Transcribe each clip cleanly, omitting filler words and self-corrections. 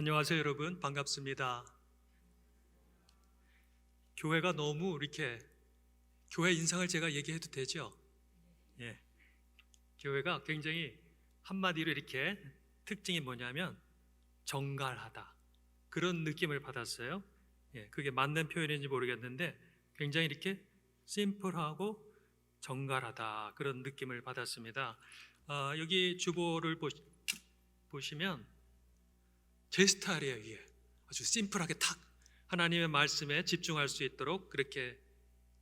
안녕하세요, 여러분. 반갑습니다. 교회가 너무 이렇게 교회 인상을 제가 얘기해도 되죠? 예. 교회가 굉장히 한마디로 이렇게 특징이 뭐냐면 정갈하다. 그런 느낌을 받았어요. 예. 그게 맞는 표현인지 모르겠는데 굉장히 이렇게 심플하고 정갈하다. 그런 느낌을 받았습니다. 여기 주보를 보시면 제 스타일이에요, 이게. 아주 심플하게 탁 하나님의 말씀에 집중할 수 있도록 그렇게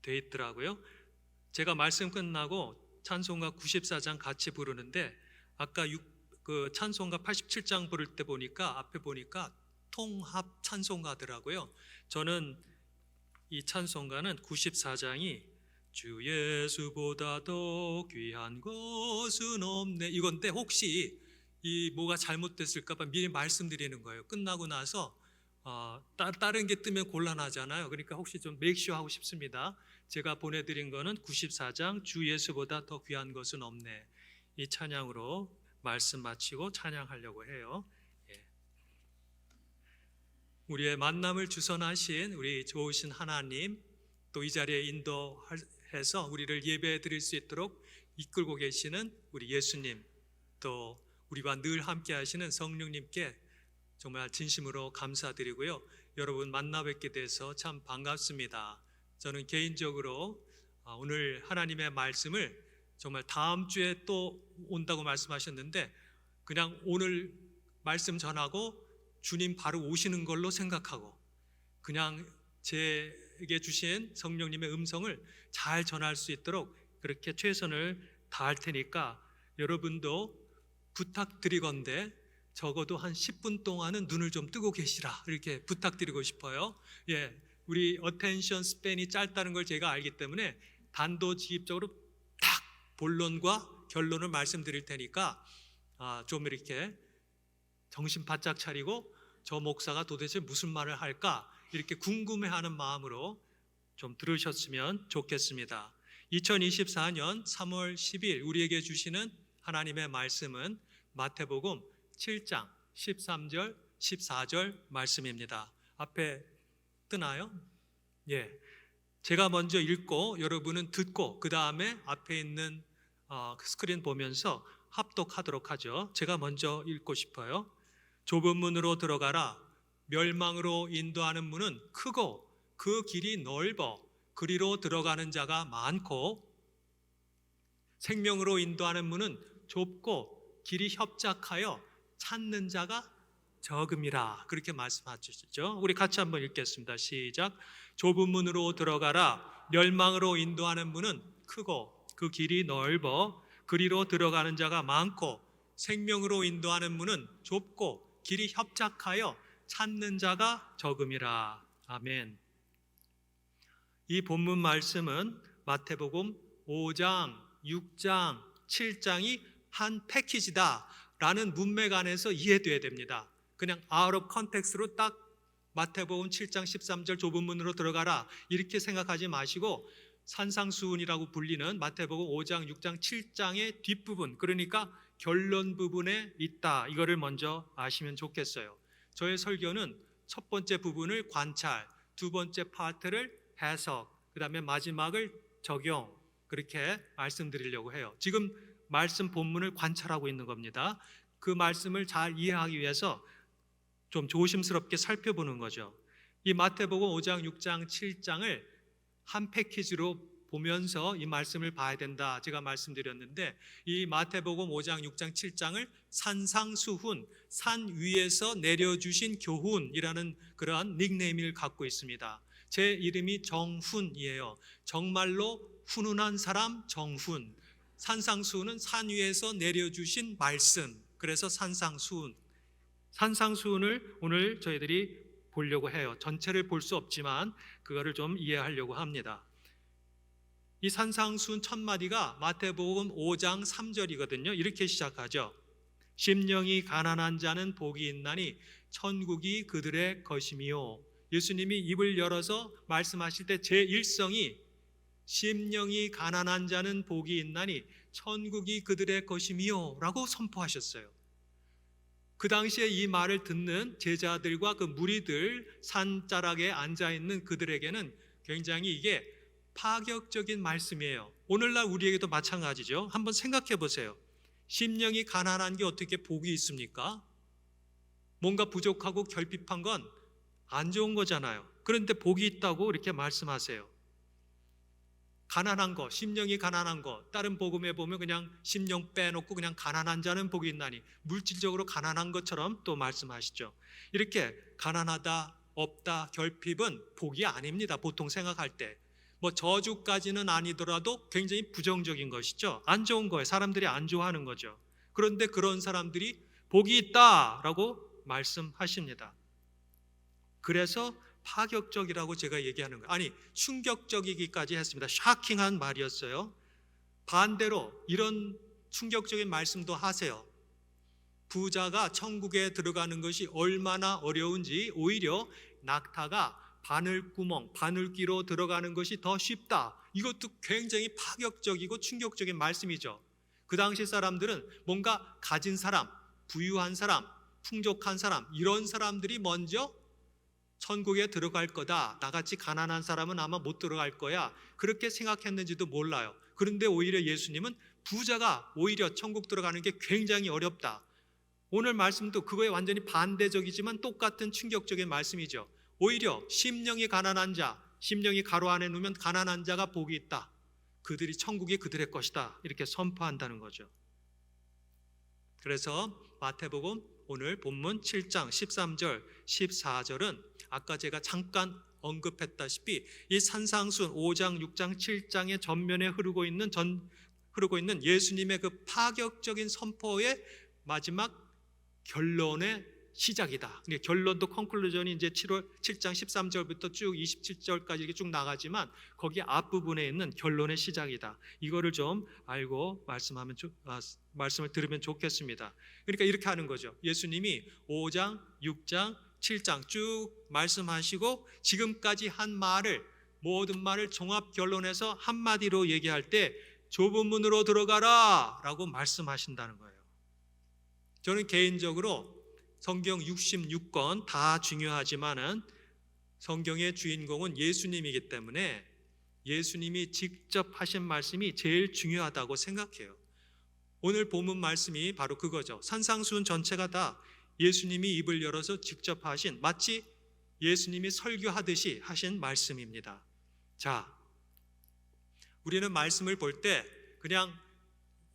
돼 있더라고요. 제가 말씀 끝나고 찬송가 94장 같이 부르는데 아까 그 찬송가 87장 부를 때 보니까 앞에 보니까 통합 찬송가더라고요. 저는 이 찬송가는 94장이 주 예수보다 더 귀한 것은 없네 이건데, 혹시 이 뭐가 잘못됐을까 봐 미리 말씀드리는 거예요. 끝나고 나서 다른 게 뜨면 곤란하잖아요. 그러니까 혹시 좀 메이크쇼 하고 싶습니다. 제가 보내드린 거는 94장 주 예수보다 더 귀한 것은 없네, 이 찬양으로 말씀 마치고 찬양하려고 해요. 예. 우리의 만남을 주선하신 우리 좋으신 하나님, 또 이 자리에 인도해서 우리를 예배해 드릴 수 있도록 이끌고 계시는 우리 예수님, 또 우리와 늘 함께 하시는 성령님께 정말 진심으로 감사드리고요. 여러분 만나 뵙게 돼서 참 반갑습니다. 저는 개인적으로 오늘 하나님의 말씀을 정말 다음 주에 또 온다고 말씀하셨는데, 그냥 오늘 말씀 전하고 주님 바로 오시는 걸로 생각하고 그냥 제게 주신 성령님의 음성을 잘 전할 수 있도록 그렇게 최선을 다할 테니까 여러분도 부탁드리건대 적어도 한 10분 동안은 눈을 좀 뜨고 계시라, 이렇게 부탁드리고 싶어요. 예, 우리 어텐션 스팬이 짧다는 걸 제가 알기 때문에 단도직입적으로 딱 본론과 결론을 말씀드릴 테니까 좀 이렇게 정신 바짝 차리고 저 목사가 도대체 무슨 말을 할까 이렇게 궁금해하는 마음으로 좀 들으셨으면 좋겠습니다. 2024년 3월 10일 우리에게 주시는 하나님의 말씀은 마태복음 7장 13절 14절 말씀입니다. 앞에 뜨나요? 예. 제가 먼저 읽고 여러분은 듣고 그 다음에 앞에 있는 스크린 보면서 합독하도록 하죠. 제가 먼저 읽고 싶어요. 좁은 문으로 들어가라. 멸망으로 인도하는 문은 크고 그 길이 넓어 그리로 들어가는 자가 많고, 생명으로 인도하는 문은 좁고 길이 협착하여 찾는 자가 적음이라, 그렇게 말씀하셨죠. 우리 같이 한번 읽겠습니다. 시작. 좁은 문으로 들어가라. 멸망으로 인도하는 문은 크고 그 길이 넓어 그리로 들어가는 자가 많고, 생명으로 인도하는 문은 좁고 길이 협착하여 찾는 자가 적음이라. 아멘. 이 본문 말씀은 마태복음 5장, 6장, 7장이 한 패키지다 라는 문맥 안에서 이해돼야 됩니다. 그냥 out of context로 딱 마태복음 7장 13절 좁은 문으로 들어가라 이렇게 생각하지 마시고, 산상수훈이라고 불리는 마태복음 5장, 6장, 7장의 뒷부분, 그러니까 결론 부분에 있다, 이거를 먼저 아시면 좋겠어요. 저의 설교는 첫 번째 부분을 관찰, 두 번째 파트를 해석, 그 다음에 마지막을 적용, 그렇게 말씀드리려고 해요. 지금 말씀 본문을 관찰하고 있는 겁니다. 그 말씀을 잘 이해하기 위해서 좀 조심스럽게 살펴보는 거죠. 이 마태복음 5장, 6장, 7장을 한 패키지로 보면서 이 말씀을 봐야 된다 제가 말씀드렸는데, 이 마태복음 5장, 6장, 7장을 산상수훈, 산 위에서 내려주신 교훈이라는 그러한 닉네임을 갖고 있습니다. 제 이름이 정훈이에요. 정말로 훈훈한 사람 정훈. 산상수훈은 산 위에서 내려주신 말씀, 그래서 산상수훈. 산상수훈을 오늘 저희들이 보려고 해요. 전체를 볼 수 없지만 그거를 좀 이해하려고 합니다. 이 산상수훈 첫 마디가 마태복음 5장 3절이거든요. 이렇게 시작하죠. 심령이 가난한 자는 복이 있나니 천국이 그들의 것이미요. 예수님이 입을 열어서 말씀하실 때 제1성이 심령이 가난한 자는 복이 있나니 천국이 그들의 것이미요 라고 선포하셨어요. 그 당시에 이 말을 듣는 제자들과 그 무리들, 산자락에 앉아있는 그들에게는 굉장히 이게 파격적인 말씀이에요. 오늘날 우리에게도 마찬가지죠. 한번 생각해 보세요. 심령이 가난한 게 어떻게 복이 있습니까? 뭔가 부족하고 결핍한 건 안 좋은 거잖아요. 그런데 복이 있다고 이렇게 말씀하세요. 가난한 거, 심령이 가난한 거, 다른 복음에 보면 그냥 심령 빼놓고 그냥 가난한 자는 복이 있나니, 물질적으로 가난한 것처럼 또 말씀하시죠. 이렇게 가난하다, 없다, 결핍은 복이 아닙니다. 보통 생각할 때 뭐 저주까지는 아니더라도 굉장히 부정적인 것이죠. 안 좋은 거예요. 사람들이 안 좋아하는 거죠. 그런데 그런 사람들이 복이 있다라고 말씀하십니다. 그래서 파격적이라고 제가 얘기하는 거예요. 아니, 충격적이기까지 했습니다. 샤킹한 말이었어요. 반대로 이런 충격적인 말씀도 하세요. 부자가 천국에 들어가는 것이 얼마나 어려운지 오히려 낙타가 바늘구멍, 바늘귀로 들어가는 것이 더 쉽다. 이것도 굉장히 파격적이고 충격적인 말씀이죠. 그 당시 사람들은 뭔가 가진 사람, 부유한 사람, 풍족한 사람, 이런 사람들이 먼저 천국에 들어갈 거다. 나같이 가난한 사람은 아마 못 들어갈 거야. 그렇게 생각했는지도 몰라요. 그런데 오히려 예수님은 부자가 오히려 천국 들어가는 게 굉장히 어렵다. 오늘 말씀도 그거에 완전히 반대적이지만 똑같은 충격적인 말씀이죠. 오히려 심령이 가난한 자, 심령이 가로 안에 누면 가난한 자가 복이 있다. 그들이 천국이 그들의 것이다. 이렇게 선포한다는 거죠. 그래서 마태복음 오늘 본문 7장 13절 14절은 아까 제가 잠깐 언급했다시피 이 산상순 5장 6장 7장의 전면에 흐르고 있는 예수님의 그 파격적인 선포의 마지막 결론의 시작이다. 결론도 컨클루전이 이제 7장 13절부터 쭉 27절까지 이렇게 쭉 나가지만 거기 앞부분에 있는 결론의 시작이다. 이거를 좀 알고 말씀을 들으면 좋겠습니다. 그러니까 이렇게 하는 거죠. 예수님이 5장, 6장, 7장 쭉 말씀하시고 지금까지 한 말을, 모든 말을 종합 결론해서 한마디로 얘기할 때 좁은 문으로 들어가라 라고 말씀하신다는 거예요. 저는 개인적으로 성경 66권 다 중요하지만은 성경의 주인공은 예수님이기 때문에 예수님이 직접 하신 말씀이 제일 중요하다고 생각해요. 오늘 본문 말씀이 바로 그거죠. 산상수훈 전체가 다 예수님이 입을 열어서 직접 하신, 마치 예수님이 설교하듯이 하신 말씀입니다. 자, 우리는 말씀을 볼 때 그냥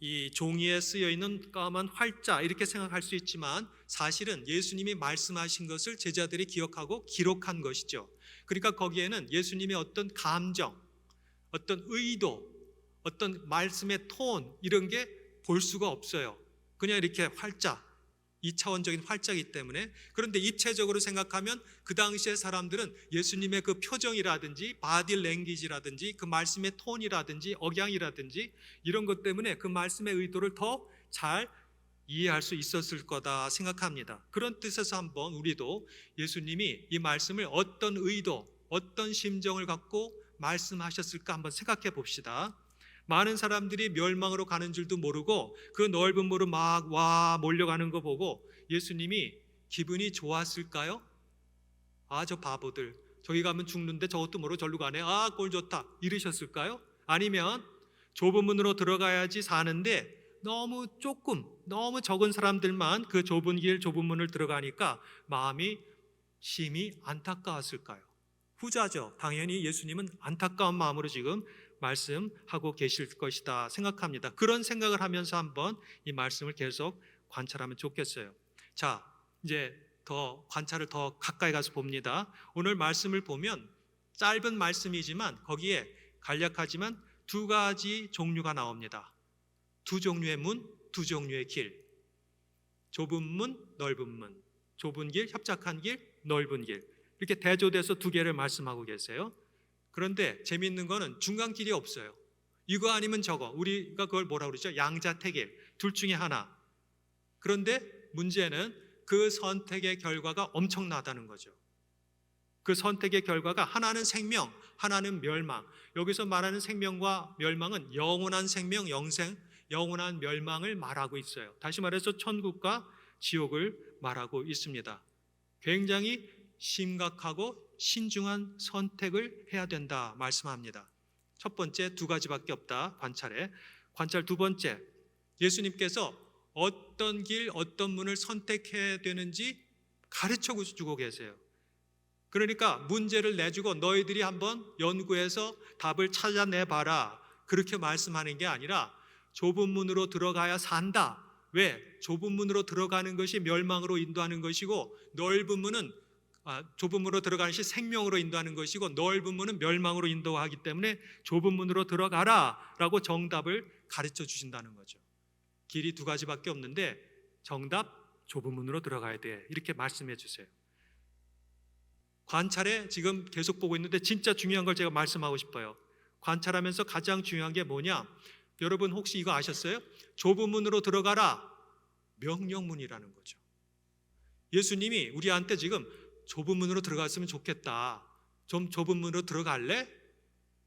이 종이에 쓰여 있는 까만 활자 이렇게 생각할 수 있지만 사실은 예수님이 말씀하신 것을 제자들이 기억하고 기록한 것이죠. 그러니까 거기에는 예수님의 어떤 감정, 어떤 의도, 어떤 말씀의 톤 이런 게 볼 수가 없어요. 그냥 이렇게 활자, 2차원적인 활자이기 때문에. 그런데 입체적으로 생각하면 그 당시의 사람들은 예수님의 그 표정이라든지 바디 랭귀지라든지 그 말씀의 톤이라든지 억양이라든지 이런 것 때문에 그 말씀의 의도를 더 잘 이해할 수 있었을 거다 생각합니다. 그런 뜻에서 한번 우리도 예수님이 이 말씀을 어떤 의도, 어떤 심정을 갖고 말씀하셨을까 한번 생각해 봅시다. 많은 사람들이 멸망으로 가는 줄도 모르고 그 넓은 물로 막 와 몰려가는 거 보고 예수님이 기분이 좋았을까요? 아, 저 바보들, 저기 가면 죽는데 저것도 모르고 절로 가네. 아, 꼴 좋다, 이러셨을까요? 아니면 좁은 문으로 들어가야지 사는데 너무 적은 사람들만 그 좁은 길, 좁은 문을 들어가니까 마음이 심히 안타까웠을까요? 후자죠. 당연히 예수님은 안타까운 마음으로 지금 말씀하고 계실 것이다 생각합니다. 그런 생각을 하면서 한번 이 말씀을 계속 관찰하면 좋겠어요. 자, 이제 더 관찰을 더 가까이 가서 봅니다. 오늘 말씀을 보면 짧은 말씀이지만 거기에 간략하지만 두 가지 종류가 나옵니다. 두 종류의 문, 두 종류의 길. 좁은 문, 넓은 문. 좁은 길, 협착한 길, 넓은 길. 이렇게 대조돼서 두 개를 말씀하고 계세요. 그런데 재미있는 거는 중간 길이 없어요. 이거 아니면 저거. 우리가 그걸 뭐라고 그러죠? 양자택일. 둘 중에 하나. 그런데 문제는 그 선택의 결과가 엄청나다는 거죠. 그 선택의 결과가 하나는 생명, 하나는 멸망. 여기서 말하는 생명과 멸망은 영원한 생명, 영생, 영원한 멸망을 말하고 있어요. 다시 말해서 천국과 지옥을 말하고 있습니다. 굉장히 심각하고 신중한 선택을 해야 된다 말씀합니다. 첫 번째, 두 가지밖에 없다. 관찰 두 번째, 예수님께서 어떤 길, 어떤 문을 선택해야 되는지 가르쳐 주고 계세요. 그러니까 문제를 내주고 너희들이 한번 연구해서 답을 찾아내봐라, 그렇게 말씀하는 게 아니라 좁은 문으로 들어가야 산다. 왜? 좁은 문으로 들어가는 것이 멸망으로 인도하는 것이고, 좁은 문으로 들어가는 것이 생명으로 인도하는 것이고, 넓은 문은 멸망으로 인도하기 때문에 좁은 문으로 들어가라 라고 정답을 가르쳐 주신다는 거죠. 길이 두 가지밖에 없는데 정답, 좁은 문으로 들어가야 돼, 이렇게 말씀해 주세요. 관찰에 지금 계속 보고 있는데 진짜 중요한 걸 제가 말씀하고 싶어요. 관찰하면서 가장 중요한 게 뭐냐? 여러분 혹시 이거 아셨어요? 좁은 문으로 들어가라, 명령문이라는 거죠. 예수님이 우리한테 지금 좁은 문으로 들어갔으면 좋겠다, 좀 좁은 문으로 들어갈래?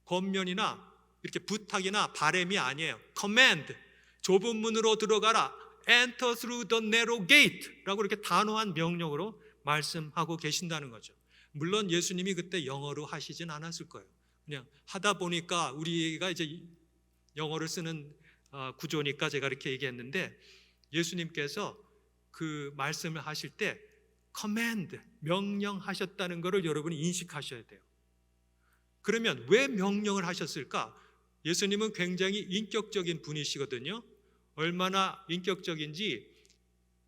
권면이나 이렇게 부탁이나 바램이 아니에요. command. 좁은 문으로 들어가라, enter through the narrow gate 라고 이렇게 단호한 명령으로 말씀하고 계신다는 거죠. 물론 예수님이 그때 영어로 하시진 않았을 거예요. 그냥 하다 보니까 우리가 이제 영어를 쓰는 구조니까 제가 이렇게 얘기했는데, 예수님께서 그 말씀을 하실 때 command, 명령하셨다는 것을 여러분이 인식하셔야 돼요. 그러면 왜 명령을 하셨을까? 예수님은 굉장히 인격적인 분이시거든요. 얼마나 인격적인지,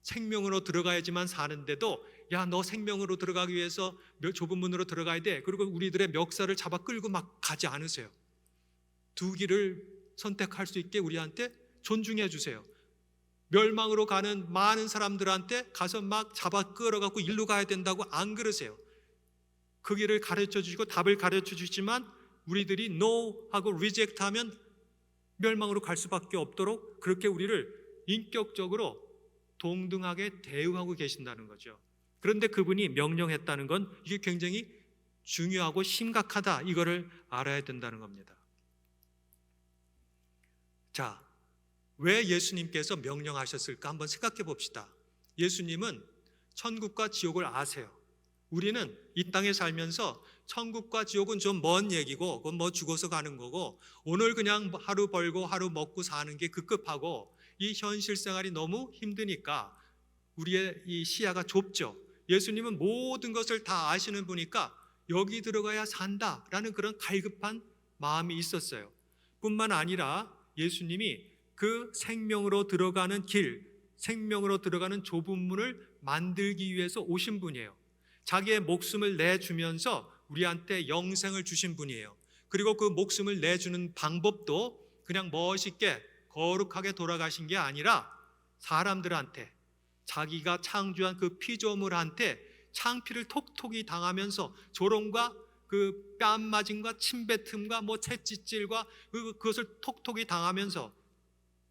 생명으로 들어가야지만 사는데도 야, 너 생명으로 들어가기 위해서 좁은 문으로 들어가야 돼, 그리고 우리들의 멱살을 잡아 끌고 막 가지 않으세요. 두 길을 선택할 수 있게 우리한테 존중해 주세요. 멸망으로 가는 많은 사람들한테 가서 막 잡아 끌어갖고 일로 가야 된다고 안 그러세요. 그 길을 가르쳐 주시고 답을 가르쳐 주시지만 우리들이 no 하고 reject 하면 멸망으로 갈 수밖에 없도록 그렇게 우리를 인격적으로 동등하게 대우하고 계신다는 거죠. 그런데 그분이 명령했다는 건 이게 굉장히 중요하고 심각하다, 이거를 알아야 된다는 겁니다. 자, 왜 예수님께서 명령하셨을까 한번 생각해 봅시다. 예수님은 천국과 지옥을 아세요. 우리는 이 땅에 살면서 천국과 지옥은 좀 먼 얘기고, 그건 뭐 죽어서 가는 거고, 오늘 그냥 하루 벌고 하루 먹고 사는 게 급급하고, 이 현실 생활이 너무 힘드니까 우리의 이 시야가 좁죠. 예수님은 모든 것을 다 아시는 분이니까 여기 들어가야 산다라는 그런 갈급한 마음이 있었어요. 뿐만 아니라 예수님이 그 생명으로 들어가는 길, 생명으로 들어가는 좁은 문을 만들기 위해서 오신 분이에요. 자기의 목숨을 내주면서 우리한테 영생을 주신 분이에요. 그리고 그 목숨을 내주는 방법도 그냥 멋있게 거룩하게 돌아가신 게 아니라 사람들한테, 자기가 창조한 그 피조물한테 창피를 톡톡이 당하면서 조롱과 그 뺨맞음과 침뱉음과 뭐 채찍질과 그것을 톡톡이 당하면서,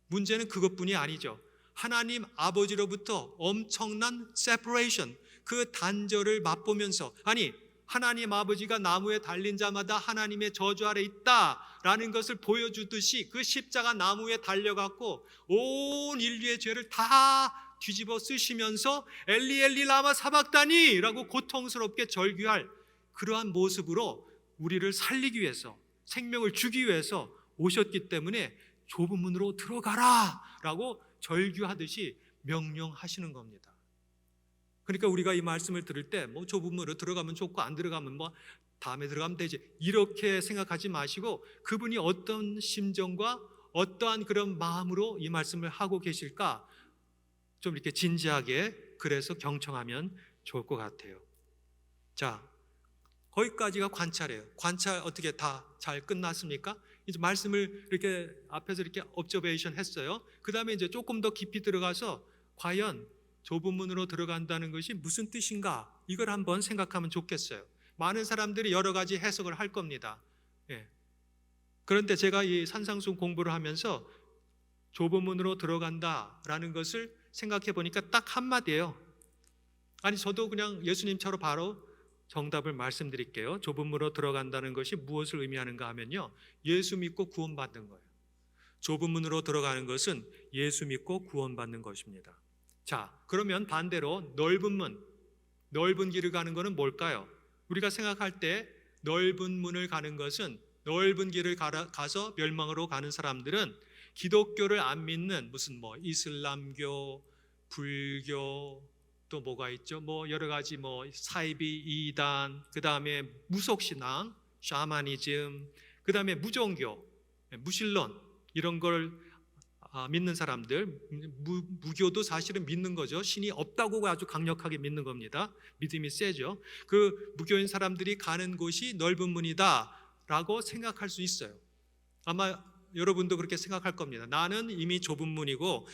문제는 그것뿐이 아니죠. 하나님 아버지로부터 엄청난 separation, 그 단절을 맛보면서, 아니 하나님 아버지가 나무에 달린 자마다 하나님의 저주 아래 있다라는 것을 보여주듯이 그 십자가 나무에 달려갖고 온 인류의 죄를 다 뒤집어 쓰시면서 엘리 엘리 라마 사박다니 라고 고통스럽게 절규할 그러한 모습으로 우리를 살리기 위해서, 생명을 주기 위해서 오셨기 때문에 좁은 문으로 들어가라 라고 절규하듯이 명령하시는 겁니다. 그러니까 우리가 이 말씀을 들을 때 뭐 좁은 문으로 들어가면 좋고 안 들어가면 뭐 다음에 들어가면 되지, 이렇게 생각하지 마시고 그분이 어떤 심정과 어떠한 그런 마음으로 이 말씀을 하고 계실까 좀 이렇게 진지하게, 그래서 경청하면 좋을 것 같아요. 자, 거기까지가 관찰이에요. 관찰 어떻게 다 잘 끝났습니까? 이제 말씀을 이렇게 앞에서 이렇게 observation 했어요. 그 다음에 이제 조금 더 깊이 들어가서 과연 좁은 문으로 들어간다는 것이 무슨 뜻인가, 이걸 한번 생각하면 좋겠어요. 많은 사람들이 여러 가지 해석을 할 겁니다. 예. 그런데 제가 이 산상수훈 공부를 하면서 좁은 문으로 들어간다라는 것을 생각해 보니까 딱 한마디예요. 아니 저도 그냥 예수님처럼 바로 정답을 말씀드릴게요. 좁은 문으로 들어간다는 것이 무엇을 의미하는가 하면요, 예수 믿고 구원받는 거예요. 좁은 문으로 들어가는 것은 예수 믿고 구원받는 것입니다. 자, 그러면 반대로 넓은 문, 넓은 길을 가는 것은 뭘까요? 우리가 생각할 때 넓은 문을 가는 것은 넓은 길을 가서 멸망으로 가는 사람들은 기독교를 안 믿는 무슨 뭐 이슬람교, 불교, 또 뭐가 있죠? 뭐 여러 가지 뭐 사이비 이단, 그 다음에 무속신앙, 샤머니즘, 그 다음에 무종교, 무신론 이런 걸 믿는 사람들, 무교도 사실은 믿는 거죠. 신이 없다고 아주 강력하게 믿는 겁니다. 믿음이 세죠. 그 무교인 사람들이 가는 곳이 넓은 문이다라고 생각할 수 있어요. 아마 여러분도 그렇게 생각할 겁니다. 나는 이미 좁은 문이고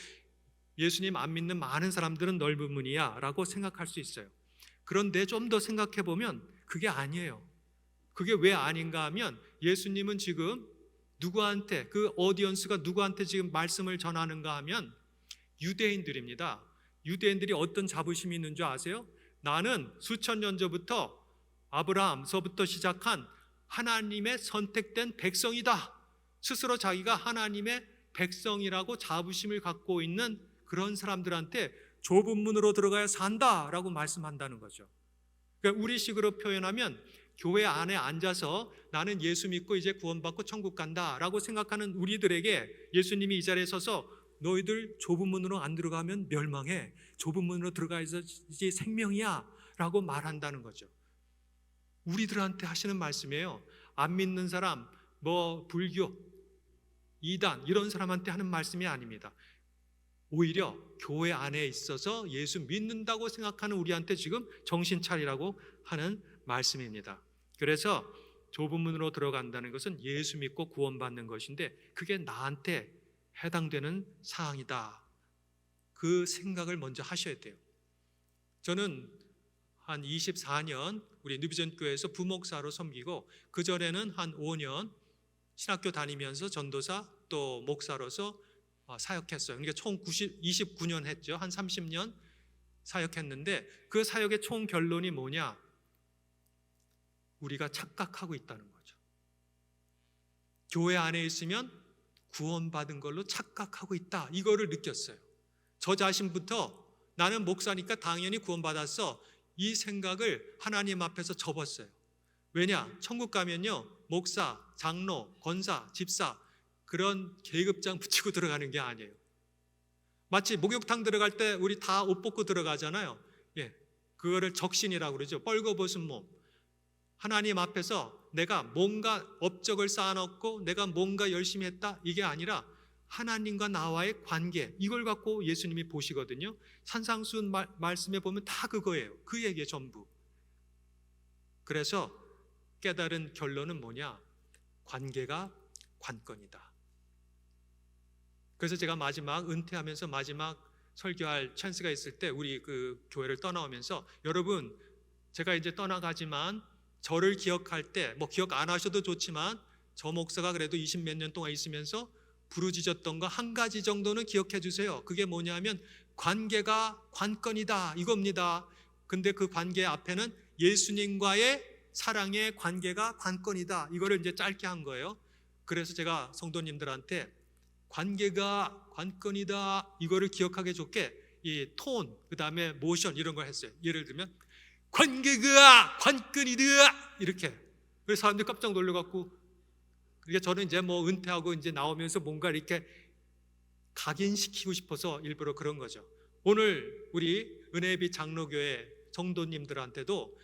예수님 안 믿는 많은 사람들은 넓은 문이야 라고 생각할 수 있어요. 그런데 좀 더 생각해 보면 그게 아니에요. 그게 왜 아닌가 하면 예수님은 지금 누구한테, 그 오디언스가 누구한테 지금 말씀을 전하는가 하면 유대인들입니다. 유대인들이 어떤 자부심이 있는 줄 아세요? 나는 수천 년 전부터 아브라함서부터 시작한 하나님의 선택된 백성이다. 스스로 자기가 하나님의 백성이라고 자부심을 갖고 있는 그런 사람들한테 좁은 문으로 들어가야 산다라고 말씀한다는 거죠. 그러니까 우리식으로 표현하면 교회 안에 앉아서 나는 예수 믿고 이제 구원받고 천국 간다라고 생각하는 우리들에게 예수님이 이 자리에 서서 너희들 좁은 문으로 안 들어가면 멸망해, 좁은 문으로 들어가야지 생명이야 라고 말한다는 거죠. 우리들한테 하시는 말씀이에요. 안 믿는 사람, 뭐 불교, 이단 이런 사람한테 하는 말씀이 아닙니다. 오히려 교회 안에 있어서 예수 믿는다고 생각하는 우리한테 지금 정신 차리라고 하는 말씀입니다. 그래서 좁은 문으로 들어간다는 것은 예수 믿고 구원받는 것인데 그게 나한테 해당되는 사항이다. 그 생각을 먼저 하셔야 돼요. 저는 한 24년 우리 뉴비전 교회에서 부목사로 섬기고 그전에는 한 5년 신학교 다니면서 전도사 또 목사로서 사역했어요. 그러니까 총 29년 했죠. 한 30년 사역했는데 그 사역의 총 결론이 뭐냐? 우리가 착각하고 있다는 거죠. 교회 안에 있으면 구원받은 걸로 착각하고 있다. 이거를 느꼈어요. 저 자신부터 나는 목사니까 당연히 구원받았어. 이 생각을 하나님 앞에서 접었어요. 왜냐? 천국 가면요. 목사, 장로, 권사, 집사 그런 계급장 붙이고 들어가는 게 아니에요. 마치 목욕탕 들어갈 때 우리 다 옷 벗고 들어가잖아요. 예, 그거를 적신이라고 그러죠. 뻘거벗은 몸. 하나님 앞에서 내가 뭔가 업적을 쌓아놓고 내가 뭔가 열심히 했다 이게 아니라 하나님과 나와의 관계 이걸 갖고 예수님이 보시거든요. 산상수훈 말씀에 보면 다 그거예요. 그 얘기에 전부. 그래서 깨달은 결론은 뭐냐? 관계가 관건이다. 그래서 제가 마지막 은퇴하면서 마지막 설교할 찬스가 있을 때 우리 그 교회를 떠나오면서 여러분 제가 이제 떠나가지만 저를 기억할 때 뭐 기억 안 하셔도 좋지만 저 목사가 그래도 20몇 년 동안 있으면서 부르짖었던 거 한 가지 정도는 기억해 주세요. 그게 뭐냐면 관계가 관건이다 이겁니다. 근데 그 관계 앞에는 예수님과의 사랑의 관계가 관건이다. 이거를 이제 짧게 한 거예요. 그래서 제가 성도님들한테 관계가 관건이다 이거를 기억하게 좋게 이 톤, 그 다음에 모션 이런 걸 했어요. 예를 들면 관계가 관건이다 이렇게. 그래서 사람들이 깜짝 놀라갖고 그게 저는 이제 뭐 은퇴하고 이제 나오면서 뭔가 이렇게 각인시키고 싶어서 일부러 그런 거죠. 오늘 우리 은혜비 장로교회 성도님들한테도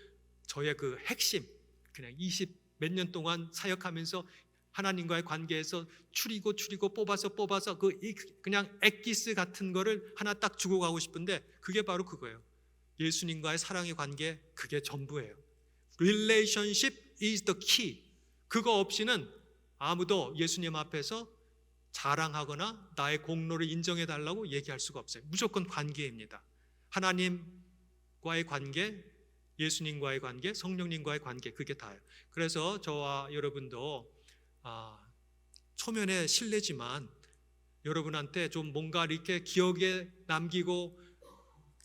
저의 그 핵심 그냥 20 몇 년 동안 사역하면서 하나님과의 관계에서 추리고 뽑아서 그 그냥 엑기스 같은 거를 하나 딱 주고 가고 싶은데 그게 바로 그거예요. 예수님과의 사랑의 관계 그게 전부예요. Relationship is the key. 그거 없이는 아무도 예수님 앞에서 자랑하거나 나의 공로를 인정해 달라고 얘기할 수가 없어요. 무조건 관계입니다. 하나님과의 관계, 예수님과의 관계, 성령님과의 관계 그게 다예요. 그래서 저와 여러분도 초면에 실례지만 여러분한테 좀 뭔가 이렇게 기억에 남기고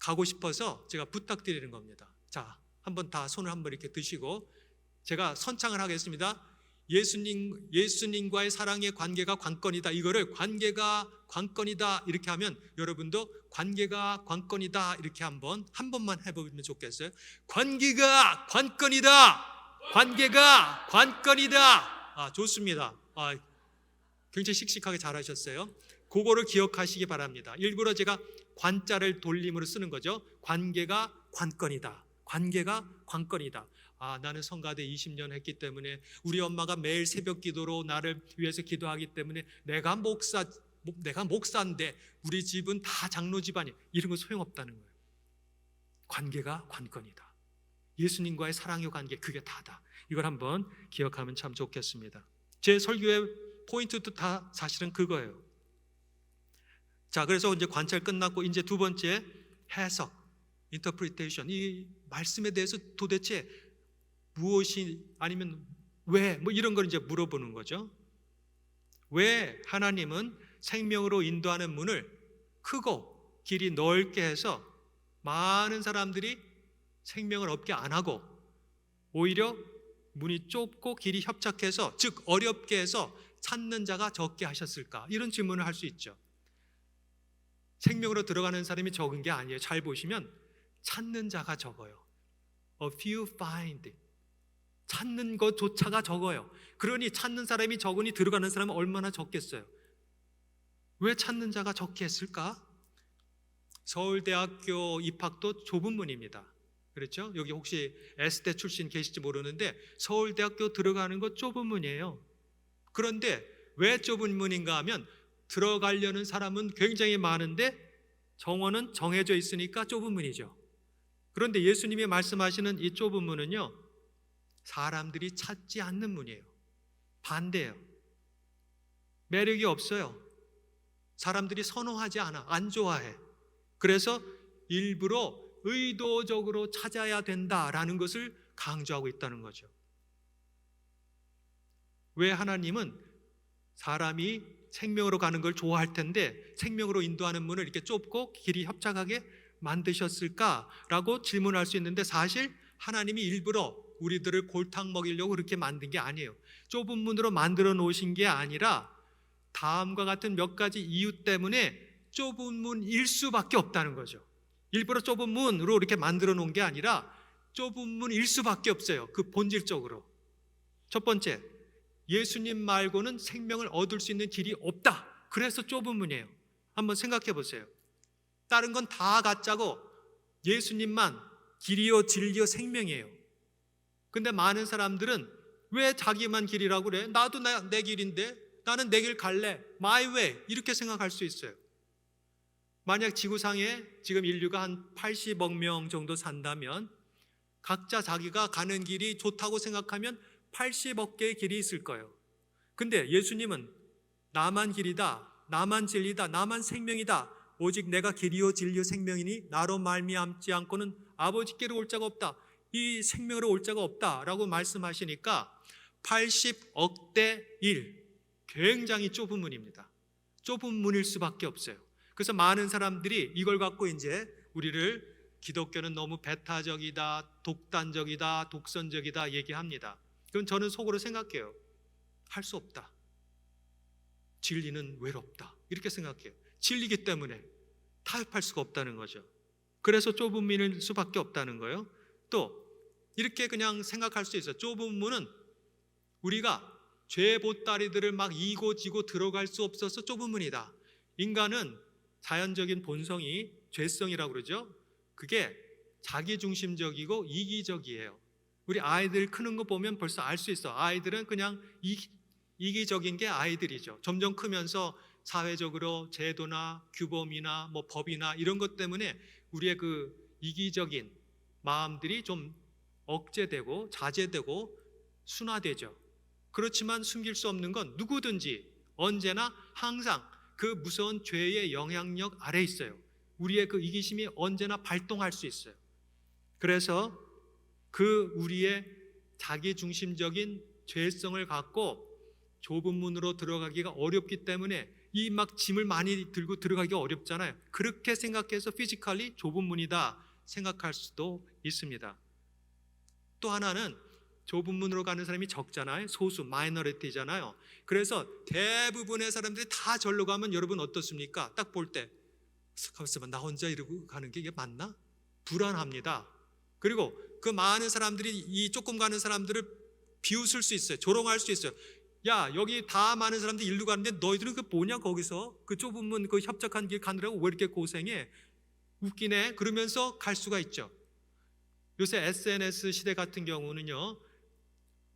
가고 싶어서 제가 부탁드리는 겁니다. 자, 한번 다 손을 한번 이렇게 드시고 제가 선창을 하겠습니다. 예수님과의 사랑의 관계가 관건이다. 이거를 관계가 관건이다 이렇게 하면 여러분도 관계가 관건이다 이렇게 한 번만 해보면 좋겠어요. 관계가 관건이다. 관계가 관건이다. 좋습니다. 굉장히 씩씩하게 잘하셨어요. 그거를 기억하시기 바랍니다. 일부러 제가 관자를 돌림으로 쓰는 거죠. 관계가 관건이다. 관계가 관건이다. 나는 성가대 20년 했기 때문에 우리 엄마가 매일 새벽 기도로 나를 위해서 기도하기 때문에 내가 목사인데 우리 집은 다 장로 집안이 이런 거 소용없다는 거예요. 관계가 관건이다. 예수님과의 사랑의 관계 그게 다다. 이걸 한번 기억하면 참 좋겠습니다. 제 설교의 포인트도 다 사실은 그거예요. 자, 그래서 이제 관찰 끝났고 이제 두 번째 해석, interpretation. 이 말씀에 대해서 도대체 무엇이 아니면 왜 뭐 이런 걸 이제 물어보는 거죠. 왜 하나님은 생명으로 인도하는 문을 크고 길이 넓게 해서 많은 사람들이 생명을 얻게 안 하고 오히려 문이 좁고 길이 협착해서 즉 어렵게 해서 찾는 자가 적게 하셨을까? 이런 질문을 할 수 있죠. 생명으로 들어가는 사람이 적은 게 아니에요. 잘 보시면 찾는 자가 적어요. A few find. 찾는 것조차가 적어요. 그러니 찾는 사람이 적으니 들어가는 사람은 얼마나 적겠어요. 왜 찾는 자가 적게 했을까? 서울대학교 입학도 좁은 문입니다. 그렇죠? 여기 혹시 S대 출신 계실지 모르는데 서울대학교 들어가는 거 좁은 문이에요. 그런데 왜 좁은 문인가 하면 들어가려는 사람은 굉장히 많은데 정원은 정해져 있으니까 좁은 문이죠. 그런데 예수님이 말씀하시는 이 좁은 문은요, 사람들이 찾지 않는 문이에요. 반대예요. 매력이 없어요. 사람들이 선호하지 않아, 안 좋아해. 그래서 일부러 의도적으로 찾아야 된다라는 것을 강조하고 있다는 거죠. 왜 하나님은 사람이 생명으로 가는 걸 좋아할 텐데 생명으로 인도하는 문을 이렇게 좁고 길이 협착하게 만드셨을까라고 질문할 수 있는데 사실 하나님이 일부러 우리들을 골탕 먹이려고 그렇게 만든 게 아니에요. 좁은 문으로 만들어 놓으신 게 아니라 다음과 같은 몇 가지 이유 때문에 좁은 문일 수밖에 없다는 거죠. 일부러 좁은 문으로 이렇게 만들어 놓은 게 아니라 좁은 문일 수밖에 없어요. 그 본질적으로. 첫 번째, 예수님 말고는 생명을 얻을 수 있는 길이 없다. 그래서 좁은 문이에요. 한번 생각해 보세요. 다른 건 다 가짜고 예수님만 길이요 진리요 생명이에요. 근데 많은 사람들은 왜 자기만 길이라고 그래? 나도 내 길인데 나는 내 길 갈래. My way 이렇게 생각할 수 있어요. 만약 지구상에 지금 인류가 한 80억 명 정도 산다면 각자 자기가 가는 길이 좋다고 생각하면 80억 개의 길이 있을 거예요. 근데 예수님은 나만 길이다, 나만 진리다, 나만 생명이다. 오직 내가 길이요 진리요 생명이니 나로 말미암지 않고는 아버지께로 올 자가 없다. 이 생명으로 올 자가 없다라고 말씀하시니까 80억 대 1. 굉장히 좁은 문입니다. 좁은 문일 수밖에 없어요. 그래서 많은 사람들이 이걸 갖고 이제 우리를 기독교는 너무 배타적이다, 독단적이다, 독선적이다 얘기합니다. 그건 저는 속으로 생각해요. 할 수 없다. 진리는 외롭다. 이렇게 생각해요. 진리기 때문에 타협할 수가 없다는 거죠. 그래서 좁은 문일 수밖에 없다는 거예요. 또 이렇게 그냥 생각할 수 있어요. 좁은 문은 우리가 죄 보따리들을 막 이고 지고 들어갈 수 없어서 좁은 문이다. 인간은 자연적인 본성이 죄성이라고 그러죠. 그게 자기중심적이고 이기적이에요. 우리 아이들 크는 거 보면 벌써 알 수 있어. 아이들은 그냥 이기적인 게 아이들이죠. 점점 크면서 사회적으로 제도나 규범이나 뭐 법이나 이런 것 때문에 우리의 그 이기적인 마음들이 좀 억제되고 자제되고 순화되죠. 그렇지만 숨길 수 없는 건 누구든지 언제나 항상 그 무서운 죄의 영향력 아래 있어요. 우리의 그 이기심이 언제나 발동할 수 있어요. 그래서 그 우리의 자기중심적인 죄성을 갖고 좁은 문으로 들어가기가 어렵기 때문에 이 막 짐을 많이 들고 들어가기가 어렵잖아요. 그렇게 생각해서 피지컬리 좁은 문이다 생각할 수도 있습니다. 또 하나는 좁은 문으로 가는 사람이 적잖아요. 소수, 마이너리티잖아요. 그래서 대부분의 사람들이 다 절로 가면 여러분 어떻습니까? 딱 볼 때 가만있어봐, 나 혼자 이러고 가는 게 이게 맞나? 불안합니다. 그리고 그 많은 사람들이 이 조금 가는 사람들을 비웃을 수 있어요. 조롱할 수 있어요. 야, 여기 다 많은 사람들이 일로 가는데 너희들은 그 뭐냐, 거기서 그 좁은 문, 그 협착한 길 가느라고 왜 이렇게 고생해? 웃기네. 그러면서 갈 수가 있죠. 요새 SNS 시대 같은 경우는요,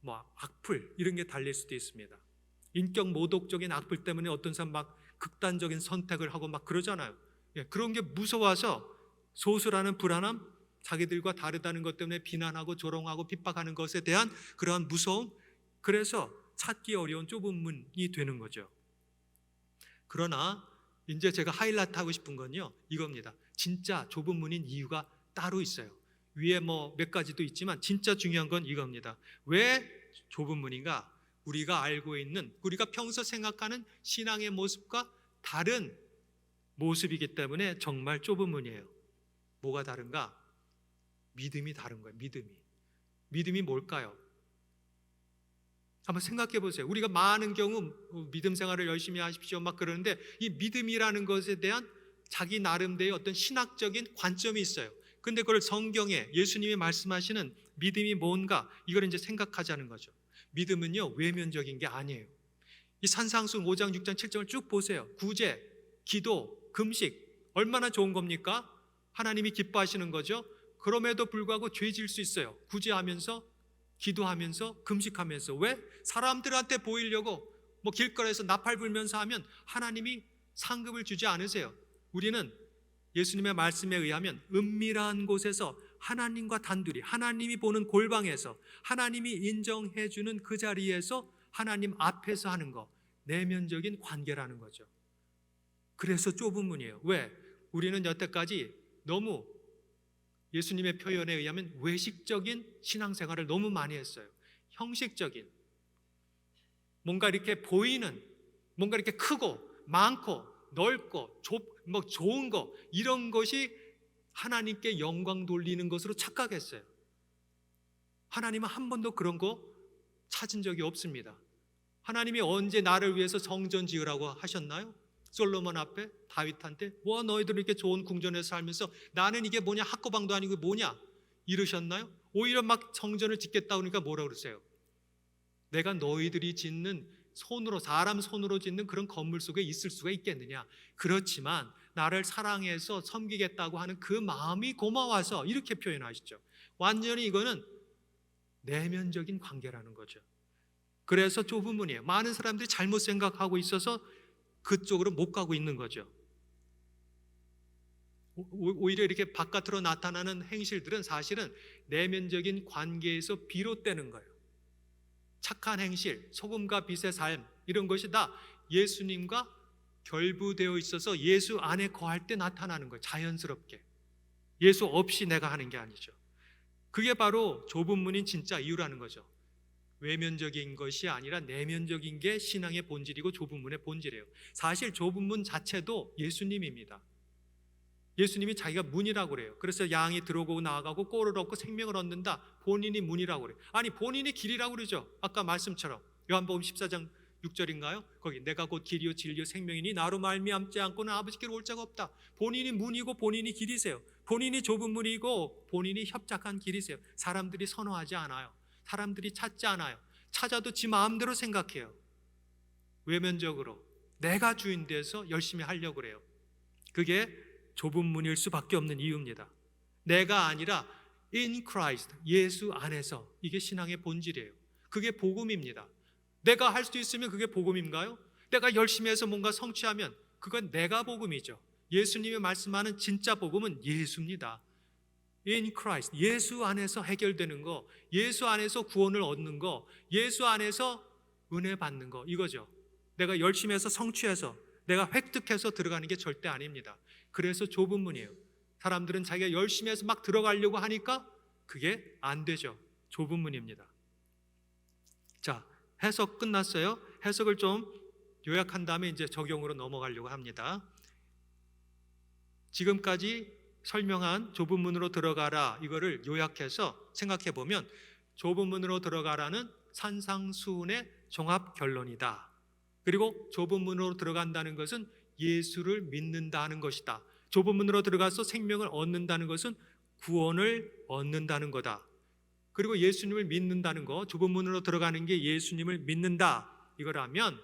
뭐 악플 이런 게 달릴 수도 있습니다. 인격 모독적인 악플 때문에 어떤 사람 막 극단적인 선택을 하고 막 그러잖아요. 예, 그런 게 무서워서 소수라는 불안함, 자기들과 다르다는 것 때문에 비난하고 조롱하고 핍박하는 것에 대한 그러한 무서움, 그래서 찾기 어려운 좁은 문이 되는 거죠. 그러나 이제 제가 하이라이트 하고 싶은 건요, 이겁니다. 진짜 좁은 문인 이유가 따로 있어요. 위에 뭐 몇 가지도 있지만 진짜 중요한 건 이겁니다. 왜 좁은 문인가? 우리가 알고 있는, 우리가 평소 생각하는 신앙의 모습과 다른 모습이기 때문에 정말 좁은 문이에요. 뭐가 다른가? 믿음이 다른 거예요. 믿음이 뭘까요? 한번 생각해 보세요. 우리가 많은 경우 믿음 생활을 열심히 하십시오 막 그러는데, 이 믿음이라는 것에 대한 자기 나름대로의 어떤 신학적인 관점이 있어요. 근데 그걸 성경에 예수님이 말씀하시는 믿음이 뭔가, 이걸 이제 생각하자는 거죠. 믿음은요, 외면적인 게 아니에요. 이 산상수훈 5장, 6장, 7장을 쭉 보세요. 구제, 기도, 금식, 얼마나 좋은 겁니까? 하나님이 기뻐하시는 거죠. 그럼에도 불구하고 죄 질 수 있어요. 구제하면서, 기도하면서, 금식하면서. 왜? 사람들한테 보이려고 뭐 길거리에서 나팔 불면서 하면 하나님이 상급을 주지 않으세요. 우리는 예수님의 말씀에 의하면 은밀한 곳에서 하나님과 단둘이, 하나님이 보는 골방에서, 하나님이 인정해 주는 그 자리에서 하나님 앞에서 하는 거, 내면적인 관계라는 거죠. 그래서 좁은 문이에요. 왜? 우리는 여태까지 너무 예수님의 표현에 의하면 외식적인 신앙생활을 너무 많이 했어요. 형식적인, 뭔가 이렇게 보이는, 뭔가 이렇게 크고 많고 넓고 뭐 좋은 거, 이런 것이 하나님께 영광 돌리는 것으로 착각했어요. 하나님은 한 번도 그런 거 찾은 적이 없습니다. 하나님이 언제 나를 위해서 성전 지으라고 하셨나요? 솔로몬 앞에 다윗한테 와, 너희들 이렇게 좋은 궁전에서 살면서 나는 이게 뭐냐, 학고방도 아니고 뭐냐 이러셨나요? 오히려 막 성전을 짓겠다 그러니까 뭐라 그러세요? 내가 너희들이 짓는 손으로, 사람 손으로 짓는 그런 건물 속에 있을 수가 있겠느냐? 그렇지만 나를 사랑해서 섬기겠다고 하는 그 마음이 고마워서 이렇게 표현하시죠. 완전히 이거는 내면적인 관계라는 거죠. 그래서 좁은 문이에요. 많은 사람들이 잘못 생각하고 있어서 그쪽으로 못 가고 있는 거죠. 오히려 이렇게 바깥으로 나타나는 행실들은 사실은 내면적인 관계에서 비롯되는 거예요. 착한 행실, 소금과 빛의 삶, 이런 것이 다 예수님과 결부되어 있어서 예수 안에 거할 때 나타나는 거예요. 자연스럽게. 예수 없이 내가 하는 게 아니죠. 그게 바로 좁은 문인 진짜 이유라는 거죠. 외면적인 것이 아니라 내면적인 게 신앙의 본질이고 좁은 문의 본질이에요. 사실 좁은 문 자체도 예수님입니다. 예수님이 자기가 문이라고 그래요. 그래서 양이 들어오고 나아가고 꼴을 얻고 생명을 얻는다. 본인이 문이라고 그래요. 아니, 본인이 길이라고 그러죠. 아까 말씀처럼 요한복음 14장 6절인가요? 거기 내가 곧 길이요 진리요 생명이니 나로 말미암지 않고는 아버지께로 올 자가 없다. 본인이 문이고 본인이 길이세요. 본인이 좁은 문이고 본인이 협착한 길이세요. 사람들이 선호하지 않아요. 사람들이 찾지 않아요. 찾아도 지 마음대로 생각해요. 외면적으로 내가 주인 돼서 열심히 하려고 그래요. 그게 좁은 문일 수밖에 없는 이유입니다. 내가 아니라 in Christ, 예수 안에서. 이게 신앙의 본질이에요. 그게 복음입니다. 내가 할 수 있으면 그게 복음인가요? 내가 열심히 해서 뭔가 성취하면 그건 내가 복음이죠. 예수님이 말씀하는 진짜 복음은 예수입니다. in Christ, 예수 안에서 해결되는 거, 예수 안에서 구원을 얻는 거, 예수 안에서 은혜 받는 거, 이거죠. 내가 열심히 해서 성취해서 내가 획득해서 들어가는 게 절대 아닙니다. 그래서 좁은 문이에요. 사람들은 자기가 열심히 해서 막 들어가려고 하니까 그게 안 되죠. 좁은 문입니다. 자, 해석 끝났어요. 해석을 좀 요약한 다음에 이제 적용으로 넘어가려고 합니다. 지금까지 설명한 좁은 문으로 들어가라, 이거를 요약해서 생각해 보면 좁은 문으로 들어가라는 산상수훈의 종합 결론이다. 그리고 좁은 문으로 들어간다는 것은 예수를 믿는다는 것이다. 좁은 문으로 들어가서 생명을 얻는다는 것은 구원을 얻는다는 거다. 그리고 예수님을 믿는다는 거, 좁은 문으로 들어가는 게 예수님을 믿는다 이거라면,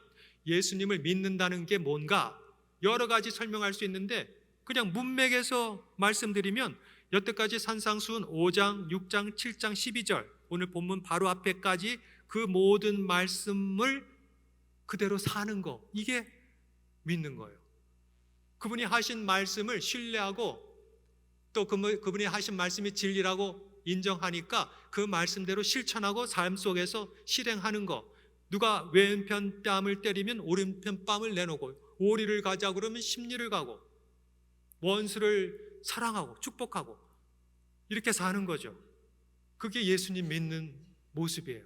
예수님을 믿는다는 게 뭔가 여러 가지 설명할 수 있는데 그냥 문맥에서 말씀드리면, 여태까지 산상수훈 5장, 6장, 7장, 12절 오늘 본문 바로 앞에까지 그 모든 말씀을 그대로 사는 거, 이게 믿는 거예요. 그분이 하신 말씀을 신뢰하고 또 그분이 하신 말씀이 진리라고 인정하니까 그 말씀대로 실천하고 삶 속에서 실행하는 거. 누가 왼편 뺨을 때리면 오른편 뺨을 내놓고, 오리를 가자 그러면 십리를 가고, 원수를 사랑하고 축복하고, 이렇게 사는 거죠. 그게 예수님 믿는 모습이에요.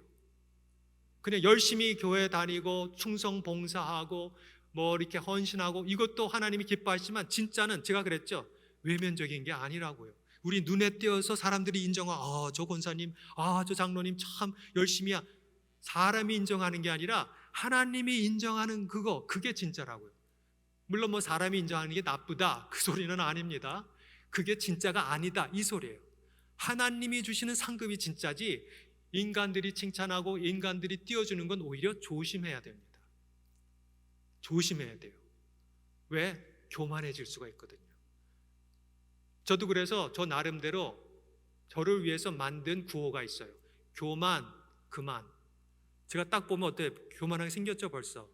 그냥 열심히 교회 다니고 충성 봉사하고 뭐 이렇게 헌신하고, 이것도 하나님이 기뻐하시지만 진짜는 제가 그랬죠, 외면적인 게 아니라고요. 우리 눈에 띄어서 사람들이 인정하고, 저 권사님, 저 장로님 참 열심히야, 사람이 인정하는 게 아니라 하나님이 인정하는 그게 진짜라고요. 물론 뭐 사람이 인정하는 게 나쁘다, 그 소리는 아닙니다. 그게 진짜가 아니다, 이 소리예요. 하나님이 주시는 상급이 진짜지, 인간들이 칭찬하고 인간들이 띄워주는 건 오히려 조심해야 됩니다. 조심해야 돼요. 왜? 교만해질 수가 있거든요. 저도 그래서 저 나름대로 저를 위해서 만든 구호가 있어요. 교만 그만. 제가 딱 보면 어때요? 교만하게 생겼죠 벌써.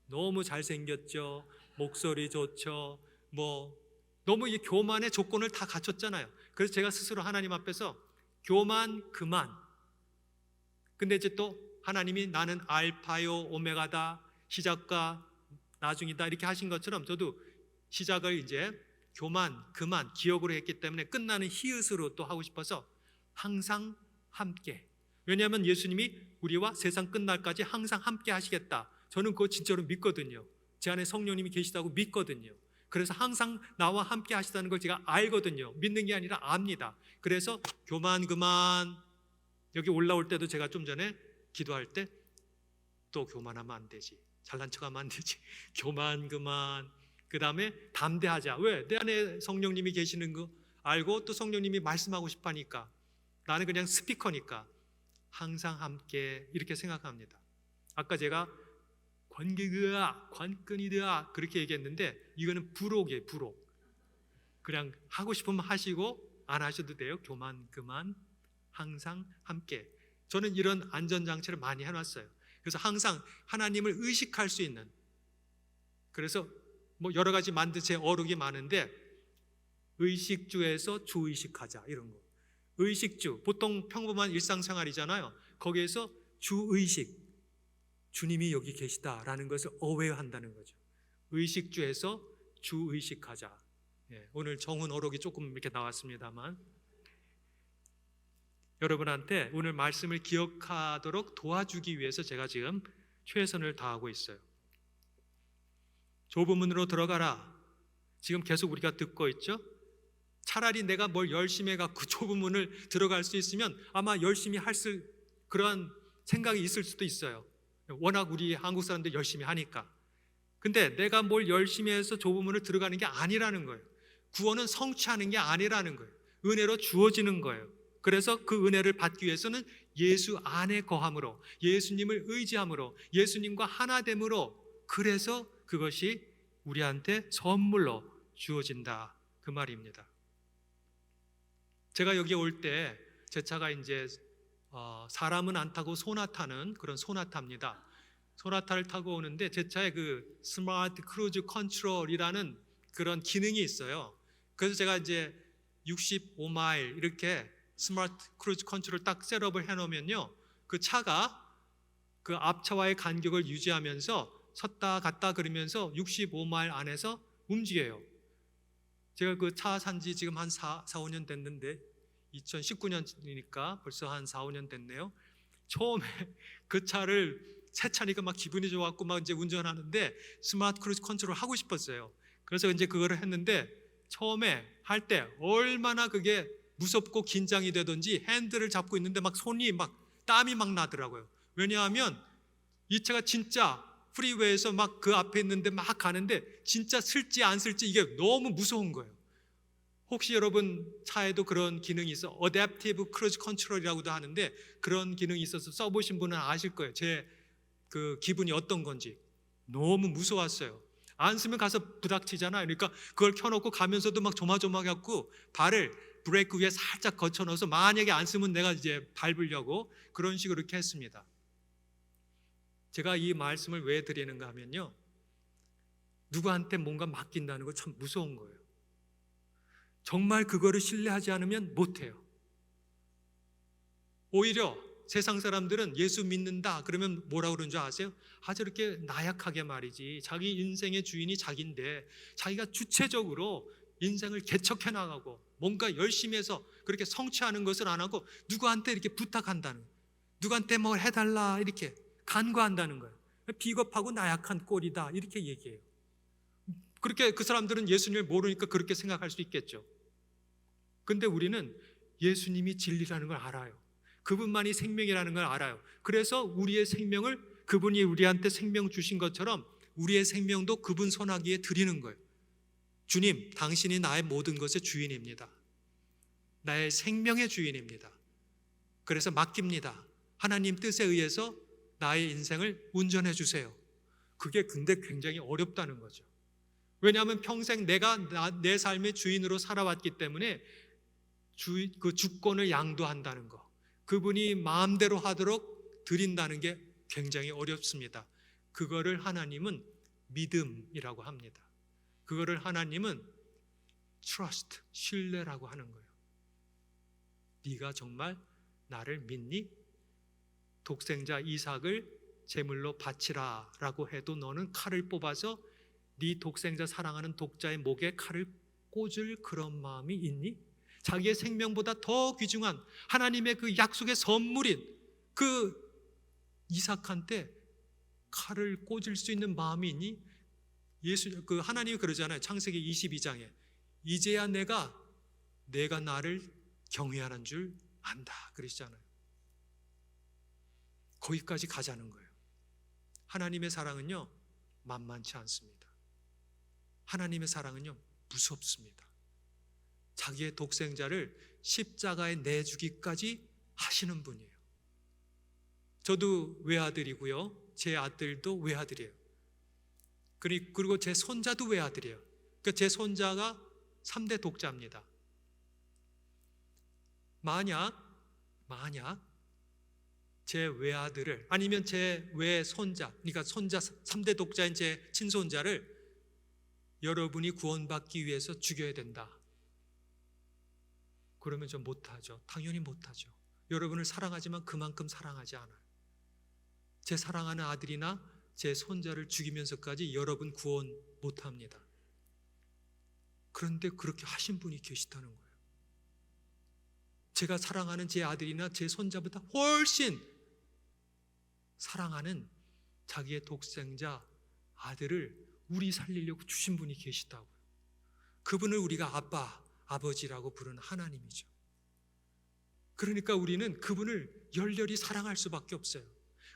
너무 잘생겼죠, 목소리 좋죠, 뭐 너무 이 교만의 조건을 다 갖췄잖아요. 그래서 제가 스스로 하나님 앞에서 교만 그만. 근데 이제 또 하나님이 나는 알파요 오메가다, 시작과 나중이다 이렇게 하신 것처럼 저도 시작을 이제 교만 그만 기억으로 했기 때문에 끝나는 히읗으로 또 하고 싶어서 항상 함께. 왜냐하면 예수님이 우리와 세상 끝날까지 항상 함께 하시겠다, 저는 그거 진짜로 믿거든요. 제 안에 성령님이 계시다고 믿거든요. 그래서 항상 나와 함께 하시다는 걸 제가 알거든요. 믿는 게 아니라 압니다. 그래서 교만 그만. 여기 올라올 때도 제가 좀 전에 기도할 때 또 교만하면 안 되지, 잘난 척하면 안 되지, 교만 그만. 그 다음에 담대하자. 왜? 내 안에 성령님이 계시는 거 알고 또 성령님이 말씀하고 싶어 하니까, 나는 그냥 스피커니까 항상 함께 이렇게 생각합니다. 아까 제가 관계가 관건이다 그렇게 얘기했는데 이거는 부록이에요. 부록. 그냥 하고 싶으면 하시고 안 하셔도 돼요. 교만 그만, 항상 함께. 저는 이런 안전장치를 많이 해놨어요. 그래서 항상 하나님을 의식할 수 있는, 그래서 뭐 여러 가지 만든 제 어록이 많은데, 의식주에서 주의식하자 이런 거. 의식주, 보통 평범한 일상생활이잖아요. 거기에서 주의식, 주님이 여기 계시다라는 것을 어웨어한다는 거죠. 의식주에서 주의식하자. 오늘 정훈 어록이 조금 이렇게 나왔습니다만, 여러분한테 오늘 말씀을 기억하도록 도와주기 위해서 제가 지금 최선을 다하고 있어요. 좁은 문으로 들어가라. 지금 계속 우리가 듣고 있죠? 차라리 내가 뭘 열심히 해갖고 좁은 문을 들어갈 수 있으면 아마 열심히 할 그런 생각이 있을 수도 있어요. 워낙 우리 한국 사람들 열심히 하니까. 근데 내가 뭘 열심히 해서 좁은 문을 들어가는 게 아니라는 거예요. 구원은 성취하는 게 아니라는 거예요. 은혜로 주어지는 거예요. 그래서 그 은혜를 받기 위해서는 예수 안에 거함으로, 예수님을 의지함으로, 예수님과 하나됨으로, 그래서 그것이 우리한테 선물로 주어진다, 그 말입니다. 제가 여기 올 때 제 차가 이제 사람은 안 타고 소나타는 그런 소나타입니다. 소나타를 타고 오는데 제 차에 그 스마트 크루즈 컨트롤이라는 그런 기능이 있어요. 그래서 제가 이제 65마일 이렇게 스마트 크루즈 컨트롤 딱 셋업을 해놓으면요, 그 차가 그 앞차와의 간격을 유지하면서 섰다 갔다 그러면서 65마일 안에서 움직여요. 제가 그 차 산지 지금 한 4-5년 됐는데, 2019년이니까 벌써 한 4-5년 됐네요. 처음에 그 차를 새 차니까 막 기분이 좋았고 막 이제 운전하는데 스마트 크루즈 컨트롤 하고 싶었어요. 그래서 이제 그거를 했는데, 처음에 할 때 얼마나 그게 무섭고 긴장이 되던지 핸들을 잡고 있는데 막 손이 막 땀이 막 나더라고요. 왜냐하면 이 차가 진짜 프리웨이에서 막 그 앞에 있는데 막 가는데 진짜 쓸지 안 쓸지 이게 너무 무서운 거예요. 혹시 여러분 차에도 그런 기능이 있어? 어댑티브 크루즈 컨트롤이라고도 하는데 그런 기능이 있어서 써보신 분은 아실 거예요. 제 그 기분이 어떤 건지. 너무 무서웠어요. 안 쓰면 가서 부닥치잖아요. 그러니까 그걸 켜놓고 가면서도 막 조마조마해갖고 발을 브레이크 위에 살짝 거쳐 넣어서 만약에 안 쓰면 내가 이제 밟으려고 그런 식으로 이렇게 했습니다. 제가 이 말씀을 왜 드리는가 하면요, 누구한테 뭔가 맡긴다는 거 참 무서운 거예요. 정말 그거를 신뢰하지 않으면 못해요. 오히려 세상 사람들은 예수 믿는다 그러면 뭐라고 그러는 줄 아세요? 저렇게 나약하게 말이지, 자기 인생의 주인이 자기인데 자기가 주체적으로 인생을 개척해 나가고 뭔가 열심히 해서 그렇게 성취하는 것을 안 하고 누구한테 이렇게 부탁한다는, 누구한테 뭘 해달라 이렇게 간구한다는 거예요. 비겁하고 나약한 꼴이다 이렇게 얘기해요. 그렇게 그 사람들은 예수님을 모르니까 그렇게 생각할 수 있겠죠. 근데 우리는 예수님이 진리라는 걸 알아요. 그분만이 생명이라는 걸 알아요. 그래서 우리의 생명을, 그분이 우리한테 생명 주신 것처럼 우리의 생명도 그분 손아귀에 드리는 거예요. 주님, 당신이 나의 모든 것의 주인입니다. 나의 생명의 주인입니다. 그래서 맡깁니다. 하나님 뜻에 의해서 나의 인생을 운전해 주세요. 그게 근데 굉장히 어렵다는 거죠. 왜냐하면 평생 내가 내 삶의 주인으로 살아왔기 때문에 그 주권을 양도한다는 거, 그분이 마음대로 하도록 드린다는 게 굉장히 어렵습니다. 그거를 하나님은 믿음이라고 합니다. 그거를 하나님은 trust, 신뢰라고 하는 거예요. 네가 정말 나를 믿니? 독생자 이삭을 제물로 바치라 라고 해도 너는 칼을 뽑아서 네 독생자 사랑하는 독자의 목에 칼을 꽂을 그런 마음이 있니? 자기의 생명보다 더 귀중한 하나님의 그 약속의 선물인 그 이삭한테 칼을 꽂을 수 있는 마음이 있니? 그 하나님이 그러잖아요. 창세기 22장에 이제야 내가 나를 경외하는 줄 안다 그러시잖아요. 거기까지 가자는 거예요. 하나님의 사랑은요 만만치 않습니다. 하나님의 사랑은요 무섭습니다. 자기의 독생자를 십자가에 내주기까지 하시는 분이에요. 저도 외아들이고요, 제 아들도 외아들이에요. 그리고 제 손자도 외아들이에요. 그러니까 제 손자가 3대 독자입니다. 만약 제 외아들을, 아니면 제 외손자, 그러니까 손자 3대 독자인 제 친손자를 여러분이 구원받기 위해서 죽여야 된다, 그러면 좀 못하죠. 당연히 못하죠. 여러분을 사랑하지만 그만큼 사랑하지 않아요. 제 사랑하는 아들이나 제 손자를 죽이면서까지 여러분 구원 못합니다. 그런데 그렇게 하신 분이 계시다는 거예요. 제가 사랑하는 제 아들이나 제 손자보다 훨씬 사랑하는 자기의 독생자 아들을 우리 살리려고 주신 분이 계시다고요. 그분을 우리가 아빠, 아버지라고 부르는 하나님이죠. 그러니까 우리는 그분을 열렬히 사랑할 수밖에 없어요.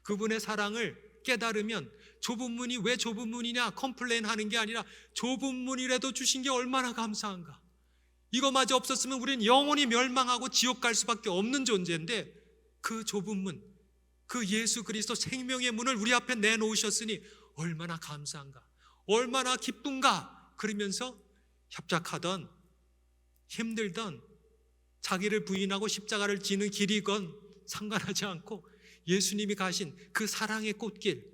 그분의 사랑을 깨달으면 좁은 문이 왜 좁은 문이냐 컴플레인 하는 게 아니라 좁은 문이라도 주신 게 얼마나 감사한가. 이거마저 없었으면 우리는 영원히 멸망하고 지옥 갈 수밖에 없는 존재인데 그 좁은 문, 그 예수 그리스도 생명의 문을 우리 앞에 내놓으셨으니 얼마나 감사한가, 얼마나 기쁜가. 그러면서 협작하던 힘들던 자기를 부인하고 십자가를 지는 길이건 상관하지 않고 예수님이 가신 그 사랑의 꽃길,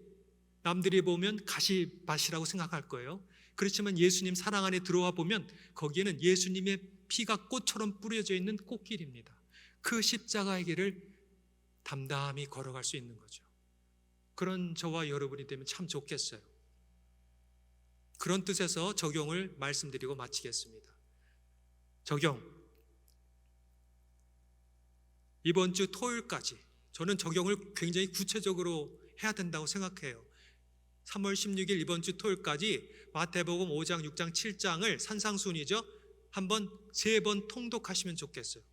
남들이 보면 가시밭이라고 생각할 거예요. 그렇지만 예수님 사랑 안에 들어와 보면 거기에는 예수님의 피가 꽃처럼 뿌려져 있는 꽃길입니다. 그 십자가의 길을 담담히 걸어갈 수 있는 거죠. 그런 저와 여러분이 되면 참 좋겠어요. 그런 뜻에서 적용을 말씀드리고 마치겠습니다. 적용, 이번 주 토요일까지 저는 적용을 굉장히 구체적으로 해야 된다고 생각해요. 3월 16일 이번 주 토요일까지 마태복음 5장, 6장, 7장을 산상순이죠, 한번 3번 통독하시면 좋겠어요.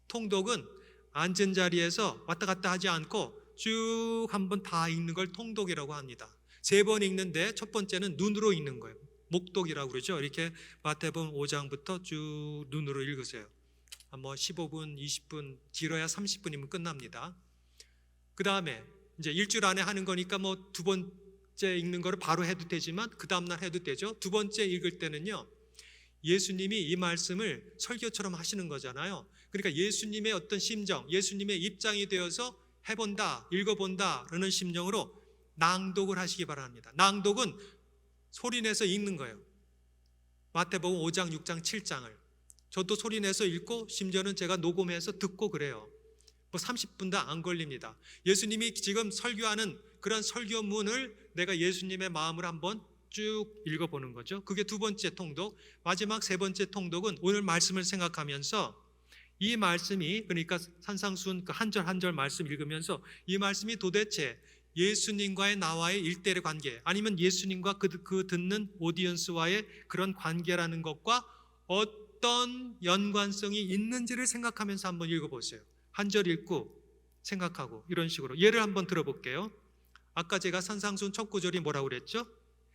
통독은 앉은 자리에서 왔다 갔다 하지 않고 쭉 한번 다 읽는 걸 통독이라고 합니다. 3번 읽는데 첫 번째는 눈으로 읽는 거예요. 목독이라고 그러죠. 이렇게 마태복음 5장부터 쭉 눈으로 읽으세요. 뭐 15분, 20분, 길어야 30분이면 끝납니다. 그 다음에 이제 일주일 안에 하는 거니까 뭐 2번째 읽는 거를 바로 해도 되지만 그 다음날 해도 되죠. 2번째 읽을 때는요, 예수님이 이 말씀을 설교처럼 하시는 거잖아요. 그러니까 예수님의 어떤 심정, 예수님의 입장이 되어서 해본다, 읽어본다 라는 심정으로 낭독을 하시기 바랍니다. 낭독은 소리내서 읽는 거예요. 마태복음 5장, 6장, 7장을 저도 소리내서 읽고 심지어는 제가 녹음해서 듣고 그래요. 뭐 30분도 안 걸립니다. 예수님이 지금 설교하는 그런 설교문을 내가 예수님의 마음을 한번 쭉 읽어보는 거죠. 그게 2번째 통독. 마지막 3번째 통독은 오늘 말씀을 생각하면서 이 말씀이, 그러니까 산상수훈 그 한 절 한 절 말씀 읽으면서 이 말씀이 도대체 예수님과의 나와의 일대의 관계, 아니면 예수님과 그 듣는 오디언스와의 그런 관계라는 것과 어떤 연관성이 있는지를 생각하면서 한번 읽어보세요. 한 절 읽고 생각하고 이런 식으로 예를 한번 들어볼게요. 아까 제가 산상수훈 첫 구절이 뭐라고 그랬죠?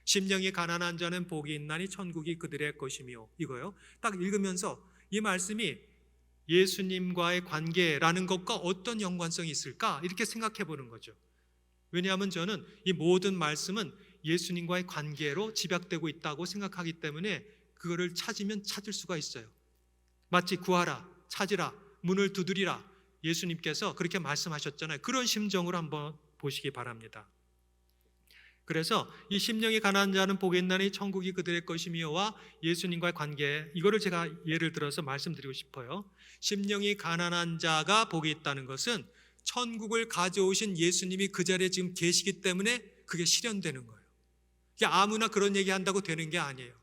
심령이 가난한 자는 복이 있나니 천국이 그들의 것이며, 이거요. 딱 읽으면서 이 말씀이 예수님과의 관계라는 것과 어떤 연관성이 있을까 이렇게 생각해 보는 거죠. 왜냐하면 저는 이 모든 말씀은 예수님과의 관계로 집약되고 있다고 생각하기 때문에 그거를 찾으면 찾을 수가 있어요. 마치 구하라, 찾으라, 문을 두드리라, 예수님께서 그렇게 말씀하셨잖아요. 그런 심정으로 한번 보시기 바랍니다. 그래서 이 심령이 가난한 자는 복이 있나니 천국이 그들의 것이며와 예수님과의 관계, 이거를 제가 예를 들어서 말씀드리고 싶어요. 심령이 가난한 자가 복이 있다는 것은 천국을 가져오신 예수님이 그 자리에 지금 계시기 때문에 그게 실현되는 거예요. 이게 아무나 그런 얘기한다고 되는 게 아니에요.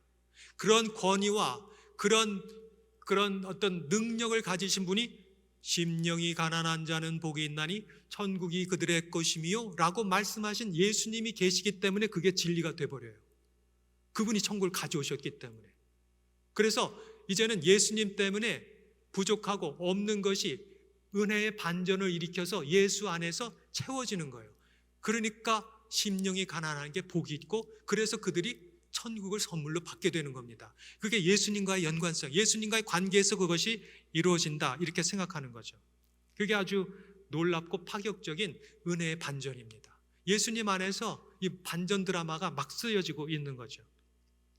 그런 권위와 그런 어떤 능력을 가지신 분이 심령이 가난한 자는 복이 있나니 천국이 그들의 것이며 라고 말씀하신 예수님이 계시기 때문에 그게 진리가 돼버려요. 그분이 천국을 가져오셨기 때문에. 그래서 이제는 예수님 때문에 부족하고 없는 것이 은혜의 반전을 일으켜서 예수 안에서 채워지는 거예요. 그러니까 심령이 가난한 게 복이 있고, 그래서 그들이 천국을 선물로 받게 되는 겁니다. 그게 예수님과의 연관성, 예수님과의 관계에서 그것이 이루어진다, 이렇게 생각하는 거죠. 그게 아주 놀랍고 파격적인 은혜의 반전입니다. 예수님 안에서 이 반전 드라마가 막 쓰여지고 있는 거죠.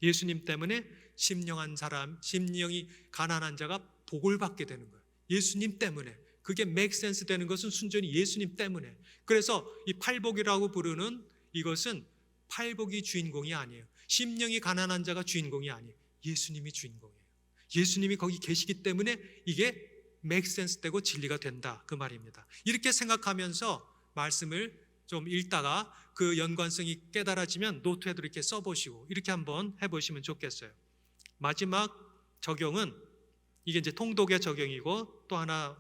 예수님 때문에 심령이 가난한 자가 복을 받게 되는 거예요. 예수님 때문에. 그게 make sense 되는 것은 순전히 예수님 때문에. 그래서 이 팔복이라고 부르는 이것은 팔복이 주인공이 아니에요. 심령이 가난한 자가 주인공이 아니에요. 예수님이 주인공이에요. 예수님이 거기 계시기 때문에 이게 make sense 되고 진리가 된다, 그 말입니다. 이렇게 생각하면서 말씀을 좀 읽다가 그 연관성이 깨달아지면 노트에도 이렇게 써보시고 이렇게 한번 해보시면 좋겠어요. 마지막 적용은 이게 이제 통독의 적용이고, 또 하나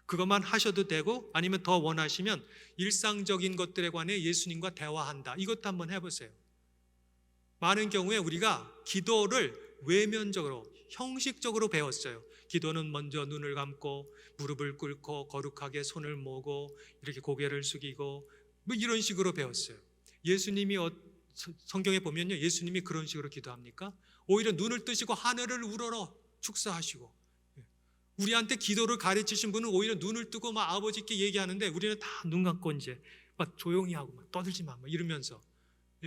그것만 하셔도 되고, 아니면 더 원하시면 일상적인 것들에 관해 예수님과 대화한다, 이것도 한번 해보세요. 많은 경우에 우리가 기도를 외면적으로, 형식적으로 배웠어요. 기도는 먼저 눈을 감고 무릎을 꿇고 거룩하게 손을 모으고 이렇게 고개를 숙이고 뭐 이런 식으로 배웠어요. 예수님이 성경에 보면요, 예수님이 그런 식으로 기도합니까? 오히려 눈을 뜨시고 하늘을 우러러 축사하시고, 우리한테 기도를 가르치신 분은 오히려 눈을 뜨고 막 아버지께 얘기하는데 우리는 다 눈 감고 이제 막 조용히 하고 막 떠들지 마 막 이러면서.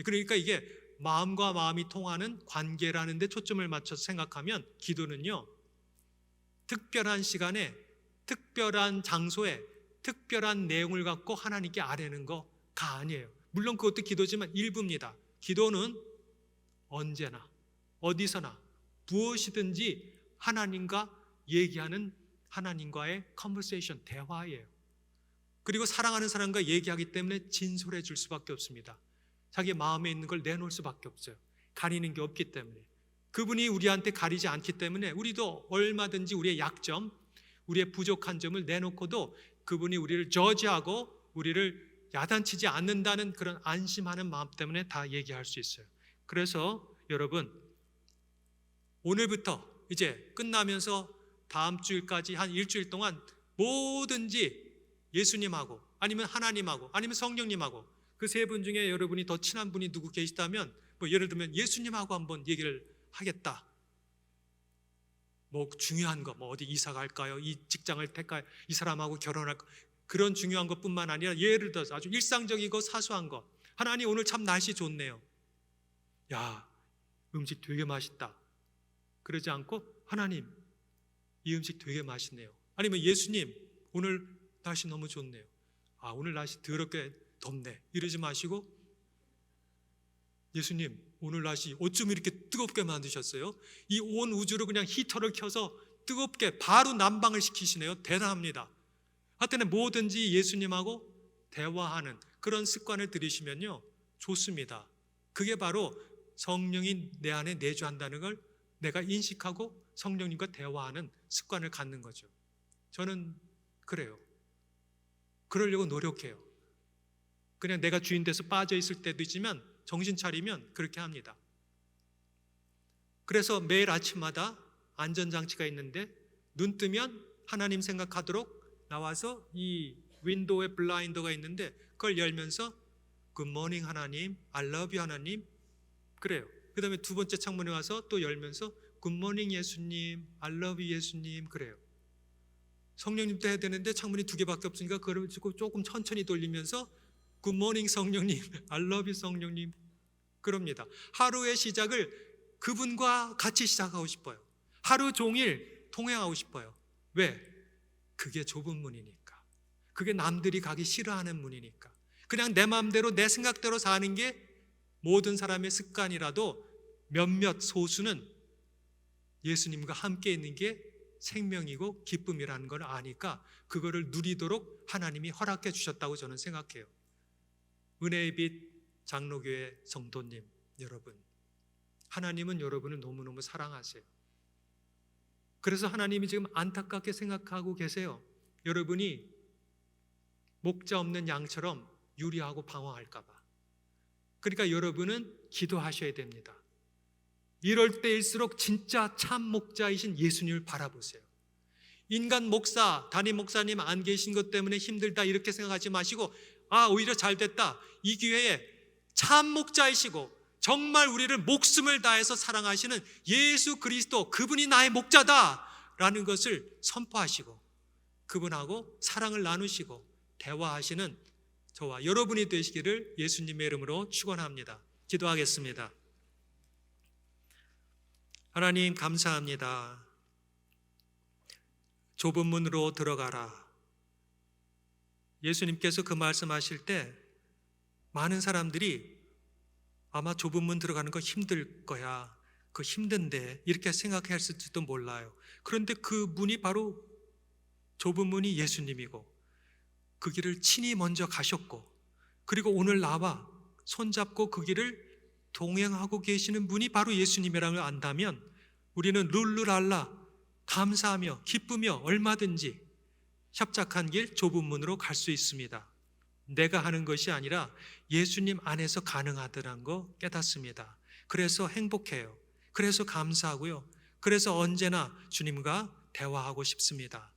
그러니까 이게 마음과 마음이 통하는 관계라는 데 초점을 맞춰서 생각하면 기도는요, 특별한 시간에 특별한 장소에 특별한 내용을 갖고 하나님께 아뢰는 거가 아니에요. 물론 그것도 기도지만 일부입니다. 기도는 언제나 어디서나 무엇이든지 하나님과 얘기하는, 하나님과의 컨버세이션, 대화예요. 그리고 사랑하는 사람과 얘기하기 때문에 진솔해 줄 수밖에 없습니다. 자기 마음에 있는 걸 내놓을 수밖에 없어요. 가리는 게 없기 때문에. 그분이 우리한테 가리지 않기 때문에 우리도 얼마든지 우리의 약점, 우리의 부족한 점을 내놓고도 그분이 우리를 저지하고 우리를 야단치지 않는다는 그런 안심하는 마음 때문에 다 얘기할 수 있어요. 그래서 여러분, 오늘부터 이제 끝나면서 다음 주일까지 한 일주일 동안 뭐든지 예수님하고 아니면 하나님하고 아니면 성령님하고 그 세 분 중에 여러분이 더 친한 분이 누구 계시다면 예를 들면 예수님하고 한번 얘기를 하겠다. 중요한 거, 어디 이사 갈까요? 이 직장을 택할까요? 이 사람하고 결혼할까? 그런 중요한 것뿐만 아니라 예를 들어서 아주 일상적이고 사소한 거. 하나님 오늘 참 날씨 좋네요. 야, 음식 되게 맛있다. 그러지 않고 하나님 이 음식 되게 맛있네요. 아니면 예수님 오늘 날씨 너무 좋네요. 오늘 날씨 더럽게 덥네. 이러지 마시고 예수님 오늘 날씨 어쩜 이렇게 뜨겁게 만드셨어요? 이 온 우주를 그냥 히터를 켜서 뜨겁게 바로 난방을 시키시네요. 대단합니다. 하여튼 뭐든지 예수님하고 대화하는 그런 습관을 들이시면요 좋습니다. 그게 바로 성령이 내 안에 내주한다는 걸 내가 인식하고 성령님과 대화하는 습관을 갖는 거죠. 저는 그래요. 그러려고 노력해요. 그냥 내가 주인 돼서 빠져 있을 때도 있지만 정신 차리면 그렇게 합니다. 그래서 매일 아침마다 안전장치가 있는데 눈 뜨면 하나님 생각하도록 나와서 이 윈도우에 블라인더가 있는데 그걸 열면서 Good morning 하나님, I love you 하나님 그래요. 그 다음에 두 번째 창문에 와서 또 열면서 Good morning 예수님, I love you 예수님 그래요. 성령님도 해야 되는데 창문이 두 개밖에 없으니까 그걸 조금 천천히 돌리면서 Good morning 성령님, I love you 성령님 그럽니다. 하루의 시작을 그분과 같이 시작하고 싶어요. 하루 종일 통행하고 싶어요. 왜? 그게 좁은 문이니까. 그게 남들이 가기 싫어하는 문이니까. 그냥 내 마음대로 내 생각대로 사는 게 모든 사람의 습관이라도 몇몇 소수는 예수님과 함께 있는 게 생명이고 기쁨이라는 걸 아니까 그거를 누리도록 하나님이 허락해 주셨다고 저는 생각해요. 은혜의 빛 장로교회 성도님 여러분, 하나님은 여러분을 너무너무 사랑하세요. 그래서 하나님이 지금 안타깝게 생각하고 계세요. 여러분이 목자 없는 양처럼 유리하고 방황할까 봐. 그러니까 여러분은 기도하셔야 됩니다. 이럴 때일수록 진짜 참 목자이신 예수님을 바라보세요. 인간 목사, 담임 목사님 안 계신 것 때문에 힘들다 이렇게 생각하지 마시고 오히려 잘 됐다. 이 기회에 참 목자이시고 정말 우리를 목숨을 다해서 사랑하시는 예수 그리스도 그분이 나의 목자다라는 것을 선포하시고 그분하고 사랑을 나누시고 대화하시는 저와 여러분이 되시기를 예수님의 이름으로 축원합니다. 기도하겠습니다. 하나님 감사합니다. 좁은 문으로 들어가라. 예수님께서 그 말씀하실 때 많은 사람들이 아마 좁은 문 들어가는 거 힘들 거야. 그 힘든데 이렇게 생각했을지도 몰라요. 그런데 그 문이 바로 좁은 문이 예수님이고 그 길을 친히 먼저 가셨고 그리고 오늘 나와 손잡고 그 길을 동행하고 계시는 분이 바로 예수님이라는 걸 안다면 우리는 룰루랄라 감사하며 기쁘며 얼마든지 협착한 길 좁은 문으로 갈 수 있습니다. 내가 하는 것이 아니라 예수님 안에서 가능하다는 거 깨닫습니다. 그래서 행복해요. 그래서 감사하고요. 그래서 언제나 주님과 대화하고 싶습니다.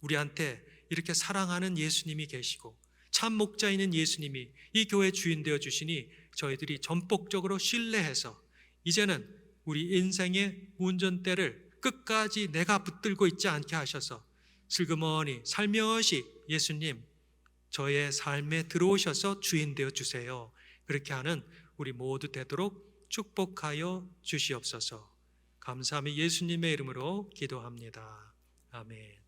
우리한테 이렇게 사랑하는 예수님이 계시고 참 목자이는 예수님이 이 교회 주인 되어 주시니 저희들이 전폭적으로 신뢰해서 이제는 우리 인생의 운전대를 끝까지 내가 붙들고 있지 않게 하셔서 슬그머니 살며시 예수님 저의 삶에 들어오셔서 주인 되어 주세요. 그렇게 하는 우리 모두 되도록 축복하여 주시옵소서. 감사하며 예수님의 이름으로 기도합니다. 아멘.